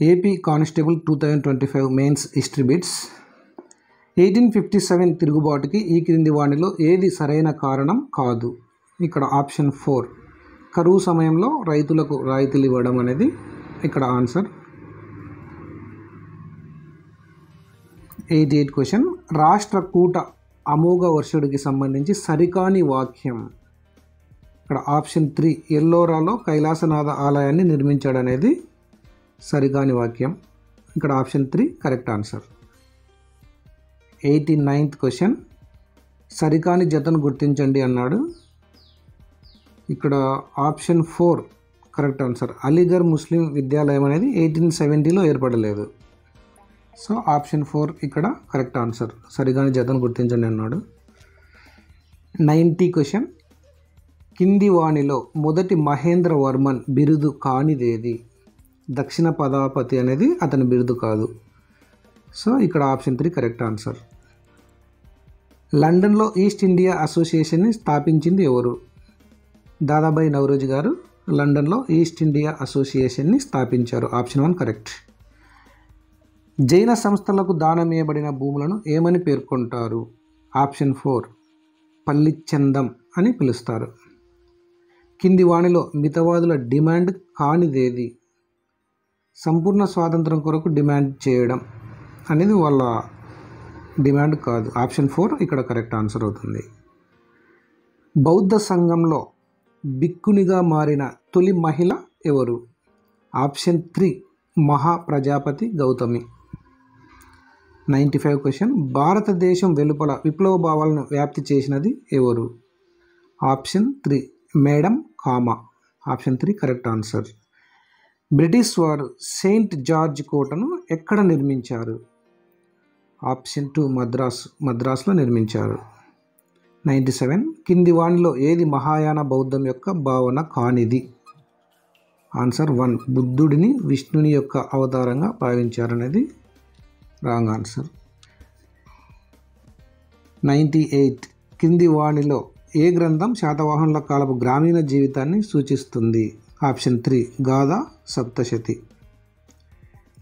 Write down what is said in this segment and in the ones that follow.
AP constable 2025 mains history bits. 1857 తిరుగుబాటుకి ఈ క్రింది వానిలో ఏది సరైన కారణం కాదు? ఇక్కడ ఆప్షన్ 4 కరువు సమయంలో రైతులకు రాయితీలు ఇవ్వడం అనేది ఇక్కడ ఆన్సర్. 88 క్వశ్చన్, రాష్ట్రకూట అమోఘ వర్షుడికి సంబంధించి సరికాని వాక్యం. ఇక్కడ ఆప్షన్ 3 ఎల్లోరాలో కైలాసనాథ ఆలయాన్ని నిర్మించాడనేది సరికాని వాక్యం. ఇక్కడ option 3 correct answer. 89th question, సరికాని జతను గుర్తించండి అన్నాడు. ఇక్కడ ఆప్షన్ 4 కరెక్ట్ ఆన్సర్. అలీగర్ ముస్లిం విద్యాలయం అనేది 1870లో ఏర్పడలేదు. సో ఆప్షన్ 4 ఇక్కడ కరెక్ట్ ఆన్సర్. సరికాని జతను గుర్తించండి అన్నాడు. 90 క్వశ్చన్, కింది వాణిలో మొదటి మహేంద్రవర్మన్ బిరుదు కానిదేది? దక్షిణ పదాపతి అనేది అతని బిరుదు కాదు. సో ఇక్కడ ఆప్షన్ 3 కరెక్ట్ ఆన్సర్. లండన్లో ఈస్ట్ ఇండియా అసోసియేషన్ని స్థాపించింది ఎవరు? దాదాబాయి నౌరోజీ గారు లండన్లో ఈస్ట్ ఇండియా అసోసియేషన్ని స్థాపించారు. Option 1 correct. జైన సంస్థలకు దానమేయబడిన భూములను ఏమని పేర్కొంటారు? ఆప్షన్ 4 పల్లిచందం అని పిలుస్తారు. కింది వాణిలో మితవాదుల డిమాండ్ కానిదేది? సంపూర్ణ స్వాతంత్రం కొరకు డిమాండ్ చేయడం అనేది వాళ్ళ డిమాండ్ కాదు. ఆప్షన్ 4 ఇక్కడ కరెక్ట్ ఆన్సర్ అవుతుంది. బౌద్ధ సంఘంలో బిక్కునిగా మారిన తొలి మహిళ ఎవరు? ఆప్షన్ 3 మహాప్రజాపతి గౌతమి. 95 క్వశ్చన్, భారతదేశం వెలుపల విప్లవ భావాలను వ్యాప్తి చేసినది ఎవరు? Option 3 madam comma. Option 3 correct answer. British వారు సెయింట్ జార్జ్ కోటను ఎక్కడ నిర్మించారు? ఆప్షన్ 2 మద్రాసులో నిర్మించారు. 97 కింది వానిలో ఏది మహాయాన బౌద్ధం యొక్క భావన కానిది? ఆన్సర్ 1 బుద్ధుడిని విష్ణుని యొక్క అవతారంగా భావించారనేది రాంగ్ ఆన్సర్. 98 కింది వానిలో ఏ గ్రంథం శాతవాహనుల కాలపు గ్రామీణ జీవితాన్ని సూచిస్తుంది? ఆప్షన్ 3 గాథా సప్తశతి.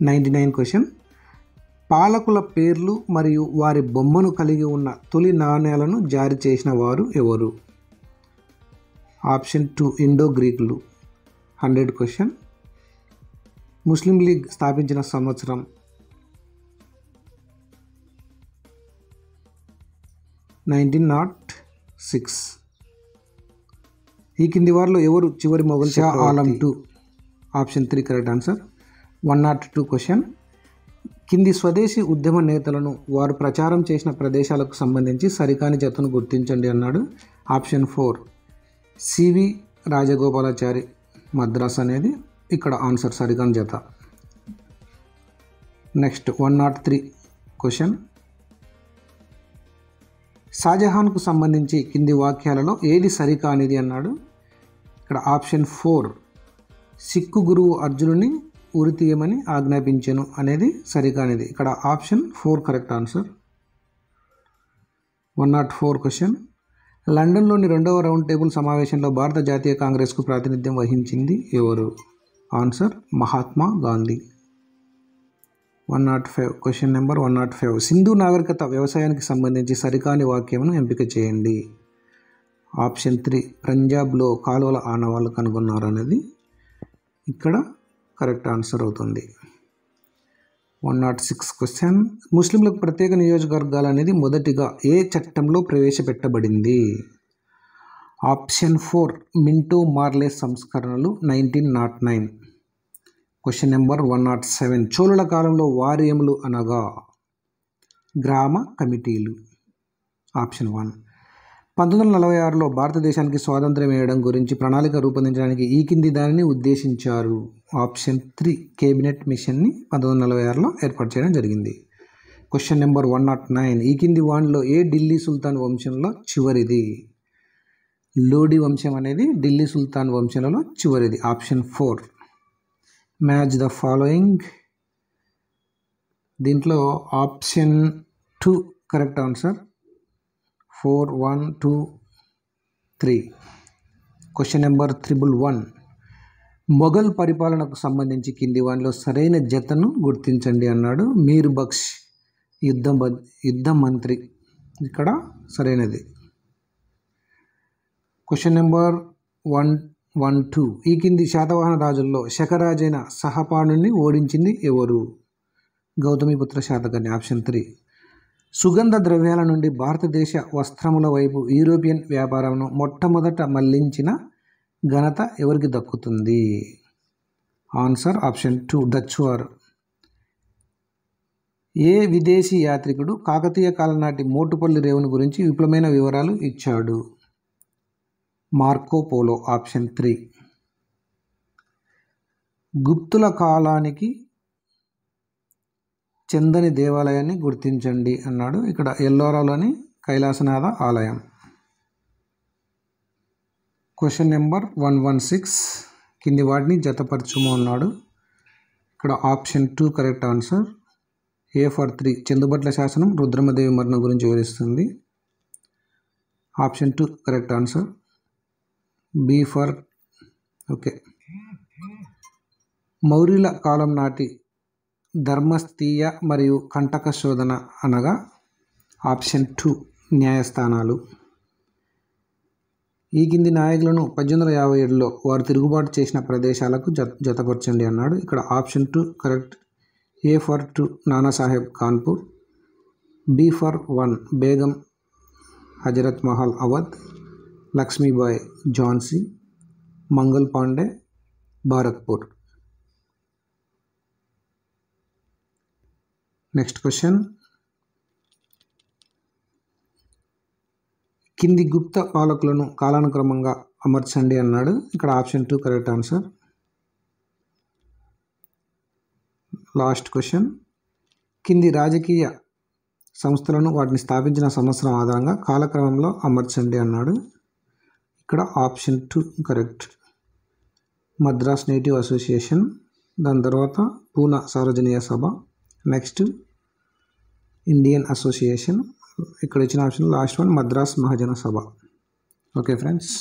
99 క్వశ్చన్, పాలకుల పేర్లు మరియు వారి బొమ్మను కలిగి ఉన్న తొలి నాణేలను జారీ చేసిన వారు ఎవరు? ఆప్షన్ 2 ఇండో గ్రీకులు. 100 క్వశ్చన్, ముస్లిం లీగ్ స్థాపించిన సంవత్సరం? 1906. ఈ కింది వారిలో ఎవరు చివరి Mughal Shah Alam 2? Option 3 correct answer. 102 question, కింది స్వదేశీ ఉద్యమ నేతలను వారు ప్రచారం చేసిన ప్రదేశాలకు సంబంధించి సరికాని జతను గుర్తించండి అన్నాడు. ఆప్షన్ 4 సివి రాజగోపాలాచారి మద్రాస్ అనేది ఇక్కడ ఆన్సర్, సరికాని జత. నెక్స్ట్ 103 క్వశ్చన్, షాజహాన్కు సంబంధించి కింది వాక్యాలలో ఏది సరికానిది అన్నాడు. ఇక్కడ ఆప్షన్ 4 సిక్కు గురువు అర్జునుని ఉరి తీయమని ఆజ్ఞాపించెను అనేది సరికానిది. ఇక్కడ ఆప్షన్ 4 కరెక్ట్ ఆన్సర్. 104 క్వశ్చన్, లండన్లోని 2వ రౌండ్ టేబుల్ సమావేశంలో భారత జాతీయ కాంగ్రెస్కు ప్రాతినిధ్యం వహించింది ఎవరు? Answer Mahatma Gandhi. 105 question number 105, Sindhu నాగరికత వ్యవసాయానికి సంబంధించి సరికాని వాక్యమును ఎంపిక చేయండి. ఆప్షన్ 3 పంజాబ్లో కాలువల ఆనవాళ్ళు కనుగొన్నారు అనేది ఇక్కడ కరెక్ట్ ఆన్సర్ అవుతుంది. 106 క్వశ్చన్, ముస్లింలకు ప్రత్యేక నియోజకవర్గాలు అనేది మొదటిగా ఏ చట్టంలో ప్రవేశపెట్టబడింది? ఆప్షన్ 4 మింటో మార్లే సంస్కరణలు 1909. క్వశ్చన్ నెంబర్ 107, చోళుల కాలంలో వార్యములు అనగా? గ్రామ కమిటీలు. ఆప్షన్ 1. 1946లో భారతదేశానికి స్వాతంత్ర్యం వేయడం గురించి ప్రణాళిక రూపొందించడానికి ఈ కింది దానిని ఉద్దేశించారు? ఆప్షన్ 3 కేబినెట్ మిషన్ని 1946లో ఏర్పాటు చేయడం జరిగింది. క్వశ్చన్ నెంబర్ 109, ఈ కింది వానిలో ఏ ఢిల్లీ సుల్తాన్ వంశంలో చివరిది? లోడి వంశం అనేది ఢిల్లీ సుల్తాన్ వంశంలో చివరిది. ఆప్షన్ 4. Match the following. దీంట్లో option 2 correct answer. 4, 1, 2, 3. Question number 111, Mughal పరిపాలనకు సంబంధించి కింది వానిలో సరైన జతను గుర్తించండి అన్నాడు. మీర్ బక్ష్ యుద్ధ మంత్రి ఇక్కడ సరైనది. Question number 112. ఈ కింది శాతవాహన రాజుల్లో శకరాజైన సహపాణుని ఓడించింది ఎవరు? గౌతమిపుత్ర శాతకర్ణి. ఆప్షన్ 3. సుగంధ ద్రవ్యాల నుండి భారతదేశ వస్త్రముల వైపు యూరోపియన్ వ్యాపారంను మొట్టమొదట మళ్లించిన ఘనత ఎవరికి దక్కుతుంది? ఆన్సర్ ఆప్షన్ 2, డచ్ వారు. ఏ విదేశీ యాత్రికుడు కాకతీయ కాలం నాటి మోటుపల్లి రేవుని గురించి విపులమైన వివరాలు ఇచ్చాడు? Marco polo. ఆప్షన్ 3. గుప్తుల కాలానికి చెందని దేవాలయాన్ని గుర్తించండి అన్నాడు. ఇక్కడ ఎల్లోరాలోని కైలాసనాథ ఆలయం. Question number 116. కింది వాటిని జతపరచుము అన్నాడు. ఇక్కడ option 2 correct answer. A for 3 Chandupatla శాసనం రుద్రమదేవి మరణం గురించి వివరిస్తుంది. Option 2 correct answer. B for okay. మౌర్యుల కాలం నాటి ధర్మస్థీయ మరియు కంటక శోధన అనగా ఆప్షన్ 2 న్యాయస్థానాలు. ఈ కింది నాయకులను 1857లో వారు తిరుగుబాటు చేసిన ప్రదేశాలకు జతపరచండి అన్నాడు. ఇక్కడ option 2 correct. A for 2 Nanasaheb Kanpur. B for 1 Begum Hazrat Mahal Awadh. Lakshmibai Jhansi. Mangal Pandey Bharatpur. Next question. కింది గుప్త పాలకులను కాలానుక్రమంగా అమర్చండి అన్నాడు. ఇక్కడ option 2 correct answer. Last question. కింది రాజకీయ సంస్థలను వాటిని స్థాపించిన సంవత్సరం ఆధారంగా కాలక్రమంలో అమర్చండి అన్నాడు. ఇక్కడ option 2 correct. Madras native association, దాని తర్వాత పూనా సార్వజనీయ సభ, నెక్స్ట్ ఇండియన్ అసోసియేషన్, ఇక్కడ ఇచ్చిన ఆప్షన్ లాస్ట్ వన్ మద్రాస్ మహాజన సభ. Okay friends.